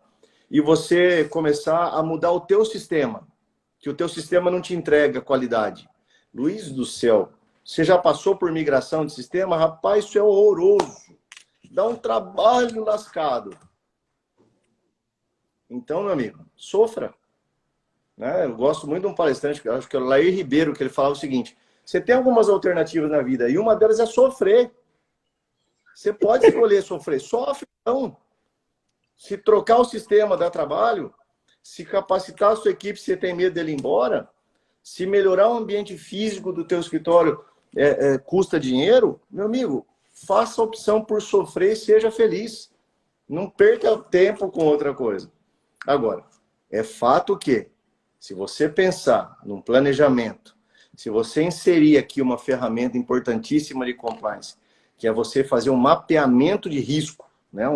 e você começar a mudar o teu sistema, que o teu sistema não te entrega qualidade. Luiz do céu, você já passou por migração de sistema? Rapaz, isso é horroroso. Dá um trabalho lascado. Então, meu amigo, sofra. Né? Eu gosto muito de um palestrante, acho que é o Lair Ribeiro, que ele falava o seguinte: você tem algumas alternativas na vida, e uma delas é sofrer. Você pode escolher sofrer. Sofre, então. Se trocar o sistema dá trabalho, se capacitar a sua equipe se você tem medo dele ir embora, se melhorar o ambiente físico do teu escritório custa dinheiro, meu amigo, faça a opção por sofrer e seja feliz. Não perca tempo com outra coisa. Agora, é fato que, se você pensar num planejamento, se você inserir aqui uma ferramenta importantíssima de compliance, que é você fazer um mapeamento de risco, né?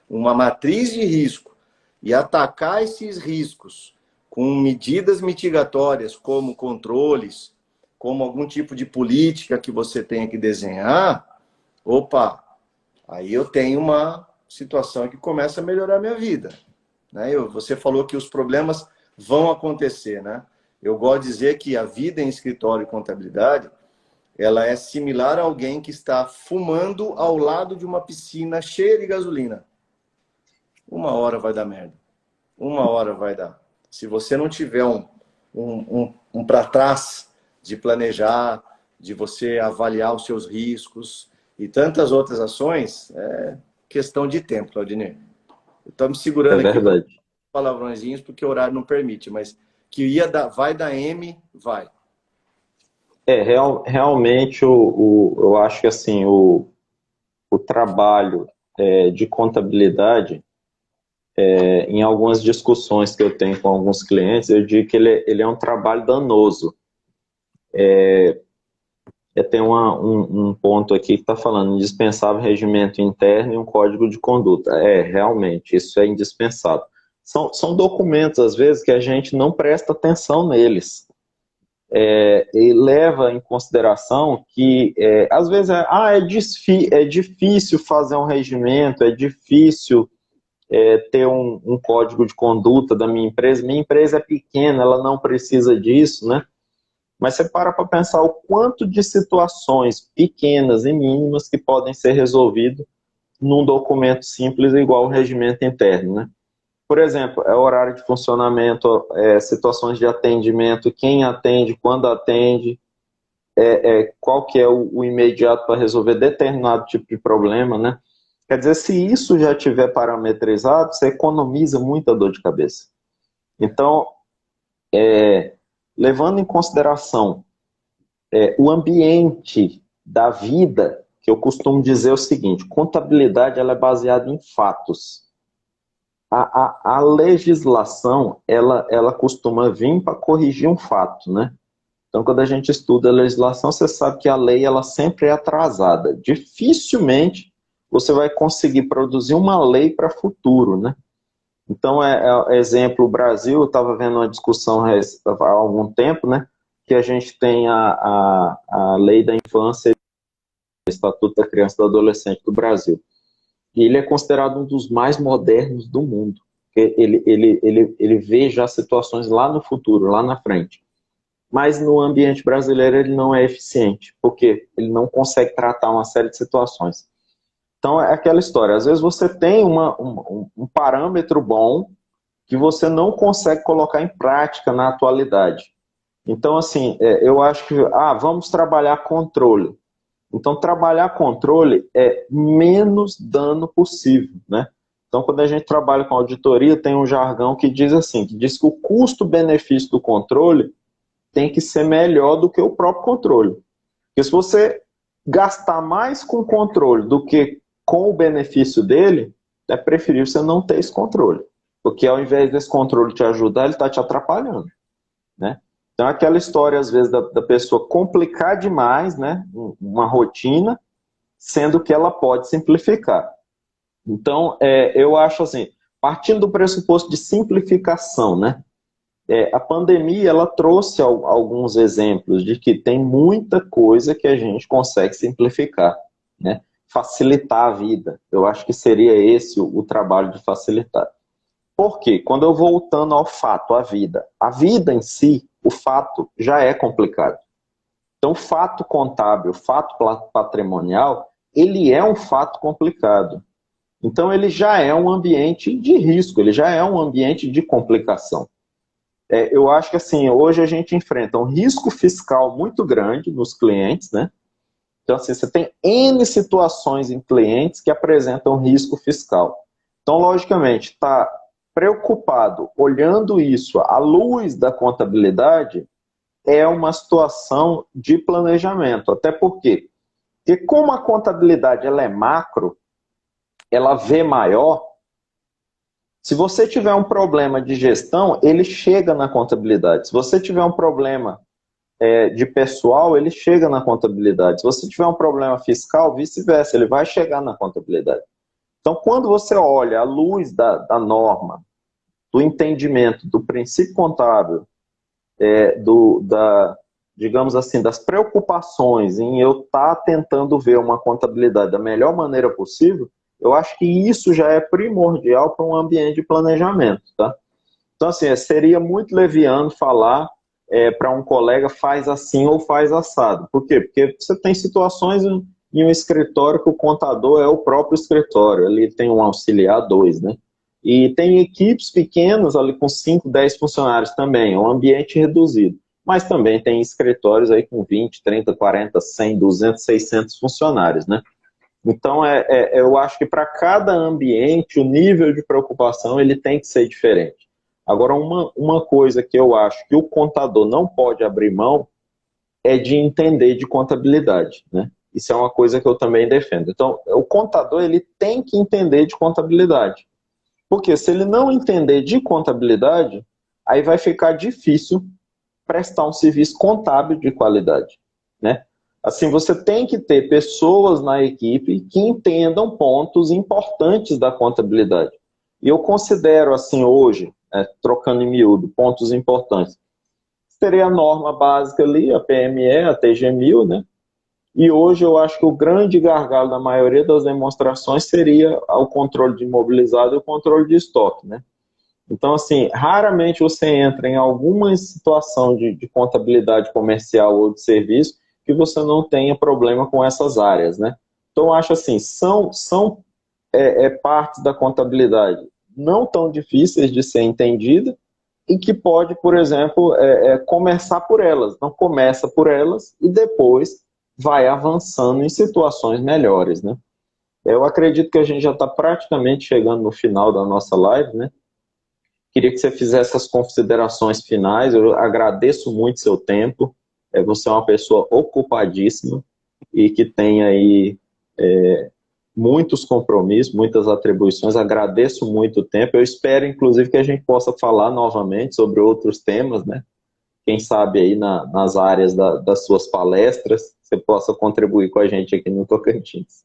Uma matriz de risco, e atacar esses riscos com medidas mitigatórias, como controles, como algum tipo de política que você tenha que desenhar, opa, aí eu tenho uma situação que começa a melhorar a minha vida. Né? Você falou que os problemas vão acontecer, né? Eu gosto de dizer que a vida em escritório e contabilidade, ela é similar a alguém que está fumando ao lado de uma piscina cheia de gasolina. Uma hora vai dar merda. Uma hora vai dar. Se você não tiver um para trás de planejar, de você avaliar os seus riscos e tantas outras ações, é questão de tempo, Claudinei. Eu estou me segurando aqui com palavrõezinhos porque o horário não permite, mas que vai dar M, vai. Realmente, eu acho que assim, o trabalho de contabilidade, em algumas discussões que eu tenho com alguns clientes, eu digo que ele é um trabalho danoso. Tem um ponto aqui que está falando indispensável regimento interno e um código de conduta. Realmente, isso é indispensável. São documentos, às vezes, que a gente não presta atenção neles. E leva em consideração que, às vezes, é difícil fazer um regimento, é difícil ter um código de conduta da minha empresa. Minha empresa é pequena, ela não precisa disso, né? Mas você para pensar o quanto de situações pequenas e mínimas que podem ser resolvidas num documento simples igual o regimento interno, né? Por exemplo, é horário de funcionamento, situações de atendimento, quem atende, quando atende, qual que é o imediato para resolver determinado tipo de problema, né? Quer dizer, se isso já tiver parametrizado, você economiza muita dor de cabeça. Então, levando em consideração o ambiente da vida, que eu costumo dizer o seguinte: contabilidade ela é baseada em fatos. A legislação ela costuma vir para corrigir um fato, né? Então, quando a gente estuda a legislação, você sabe que a lei ela sempre é atrasada. Dificilmente você vai conseguir produzir uma lei para futuro, né? Então, exemplo, o Brasil, eu estava vendo uma discussão há algum tempo, né? Que a gente tem a lei da infância, o Estatuto da Criança e do Adolescente do Brasil. E ele é considerado um dos mais modernos do mundo. Ele vê já situações lá no futuro, lá na frente. Mas no ambiente brasileiro ele não é eficiente, porque ele não consegue tratar uma série de situações. Então é aquela história, às vezes você tem um parâmetro bom que você não consegue colocar em prática na atualidade. Então, assim, eu acho que, vamos trabalhar controle. Então, trabalhar controle é menos dano possível, né? Então, quando a gente trabalha com auditoria, tem um jargão que diz assim, que diz que o custo-benefício do controle tem que ser melhor do que o próprio controle. Porque se você gastar mais com o controle do que com o benefício dele, é preferível você não ter esse controle. Porque ao invés desse controle te ajudar, ele está te atrapalhando, né? Então, aquela história, às vezes, da pessoa complicar demais, né, uma rotina, sendo que ela pode simplificar. Então, eu acho assim, partindo do pressuposto de simplificação, né, a pandemia, ela trouxe alguns exemplos de que tem muita coisa que a gente consegue simplificar, né, facilitar a vida. Eu acho que seria esse o trabalho de facilitar. Por quê? Quando eu voltando ao fato, a vida em si, o fato já é complicado. Então, o fato contábil, o fato patrimonial, ele é um fato complicado. Então, ele já é um ambiente de risco, ele já é um ambiente de complicação. Eu acho que, assim, hoje a gente enfrenta um risco fiscal muito grande nos clientes, né? Então, assim, você tem N situações em clientes que apresentam risco fiscal. Então, logicamente, está preocupado, olhando isso à luz da contabilidade, é uma situação de planejamento. Até porque como a contabilidade ela é macro, ela vê maior, se você tiver um problema de gestão, ele chega na contabilidade. Se você tiver um problema de pessoal, ele chega na contabilidade. Se você tiver um problema fiscal, vice-versa, ele vai chegar na contabilidade. Então, quando você olha à luz da norma, do entendimento, do princípio contábil, digamos assim, das preocupações em eu estar tentando ver uma contabilidade da melhor maneira possível, eu acho que isso já é primordial para um ambiente de planejamento, tá? Então, assim, seria muito leviano falar para um colega faz assim ou faz assado. Por quê? Porque você tem situações em um escritório que o contador é o próprio escritório, ali tem um auxiliar, 2, né? E tem equipes pequenas ali com 5, 10 funcionários também, é um ambiente reduzido. Mas também tem escritórios aí com 20, 30, 40, 100, 200, 600 funcionários, né? Então, eu acho que para cada ambiente, o nível de preocupação ele tem que ser diferente. Agora, uma coisa que eu acho que o contador não pode abrir mão é de entender de contabilidade, né? Isso é uma coisa que eu também defendo. Então, o contador ele tem que entender de contabilidade. Porque se ele não entender de contabilidade, aí vai ficar difícil prestar um serviço contábil de qualidade, né? Assim, você tem que ter pessoas na equipe que entendam pontos importantes da contabilidade. E eu considero, assim, hoje, trocando em miúdo, pontos importantes. Seria a norma básica ali, a PME, a TG1000, né? E hoje eu acho que o grande gargalo da maioria das demonstrações seria o controle de imobilizado e o controle de estoque, né? Então, assim, raramente você entra em alguma situação de contabilidade comercial ou de serviço que você não tenha problema com essas áreas, né? Então, eu acho assim, são partes da contabilidade não tão difíceis de ser entendida e que pode, por exemplo, começar por elas. Não começa por elas e depois vai avançando em situações melhores, né? Eu acredito que a gente já está praticamente chegando no final da nossa live, né? Queria que você fizesse as considerações finais. Eu agradeço muito seu tempo. Você é uma pessoa ocupadíssima e que tem aí muitos compromissos, muitas atribuições. Agradeço muito o tempo. Eu espero, inclusive, que a gente possa falar novamente sobre outros temas, né? Quem sabe aí nas áreas das suas palestras, você possa contribuir com a gente aqui no Tocantins.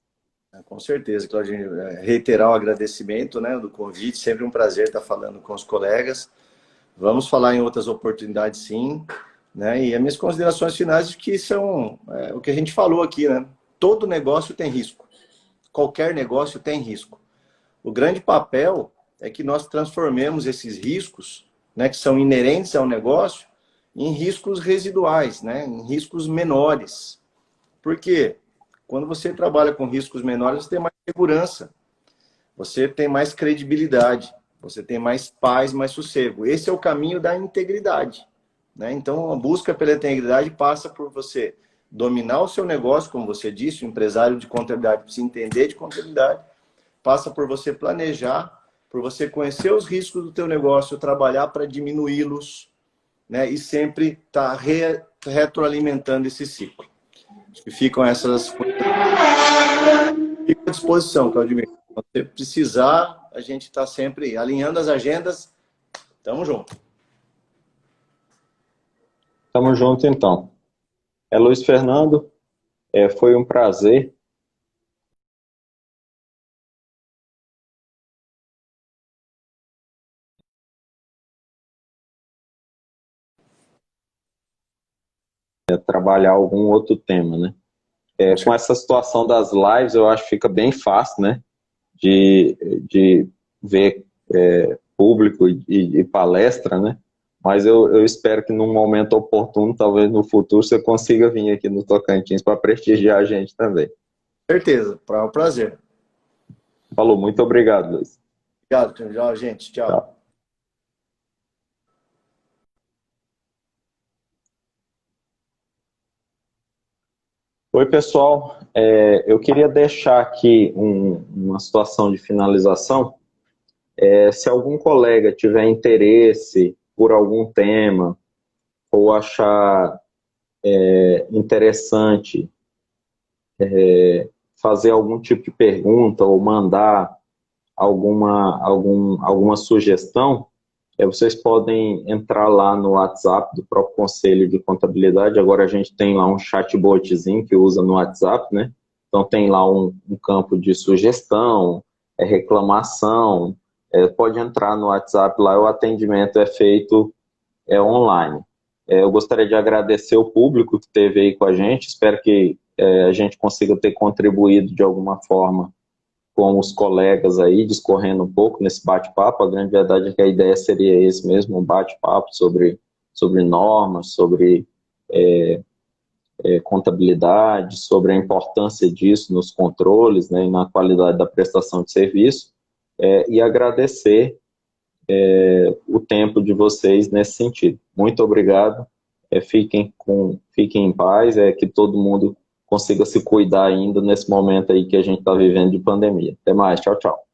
Com certeza, Claudinho. Reiterar o agradecimento, né, do convite. Sempre um prazer estar falando com os colegas. Vamos falar em outras oportunidades, sim. Né? E as minhas considerações finais que são o que a gente falou aqui, né? Todo negócio tem risco. Qualquer negócio tem risco. O grande papel é que nós transformemos esses riscos, né, que são inerentes ao negócio, em riscos residuais, né, em riscos menores. Por quê? Quando você trabalha com riscos menores, você tem mais segurança, você tem mais credibilidade, você tem mais paz, mais sossego. Esse é o caminho da integridade. Né? Então, a busca pela integridade passa por você dominar o seu negócio, como você disse, o empresário de contabilidade precisa entender de contabilidade, passa por você planejar, por você conhecer os riscos do teu negócio, trabalhar para diminuí-los, né? E sempre estar retroalimentando esse ciclo. Acho que ficam essas coisas. Fico à disposição, Claudimir. Se você precisar, a gente está sempre alinhando as agendas. Tamo junto. Tamo junto, então. Luiz Fernando, foi um prazer. Trabalhar algum outro tema, né? Com essa situação das lives, eu acho que fica bem fácil, né? De ver público e palestra, né? Mas eu espero que num momento oportuno, talvez no futuro, você consiga vir aqui no Tocantins para prestigiar a gente também. Certeza, é um prazer. Falou, muito obrigado, Luiz. Obrigado, tchau, gente. Tchau. Tchau. Oi, pessoal. Eu queria deixar aqui uma situação de finalização. Se algum colega tiver interesse por algum tema ou achar interessante fazer algum tipo de pergunta ou mandar alguma sugestão, vocês podem entrar lá no WhatsApp do próprio Conselho de Contabilidade. Agora a gente tem lá um chatbotzinho que usa no WhatsApp, né? Então tem lá um campo de sugestão, reclamação. Pode entrar no WhatsApp lá, o atendimento é feito online. Eu gostaria de agradecer o público que esteve aí com a gente. Espero que a gente consiga ter contribuído de alguma forma com os colegas aí, discorrendo um pouco nesse bate-papo. A grande verdade é que a ideia seria esse mesmo, um bate-papo sobre normas, sobre contabilidade, sobre a importância disso nos controles, né, e na qualidade da prestação de serviço, e agradecer o tempo de vocês nesse sentido. Muito obrigado, fiquem em paz, que todo mundo consiga se cuidar ainda nesse momento aí que a gente está vivendo de pandemia. Até mais, tchau, tchau.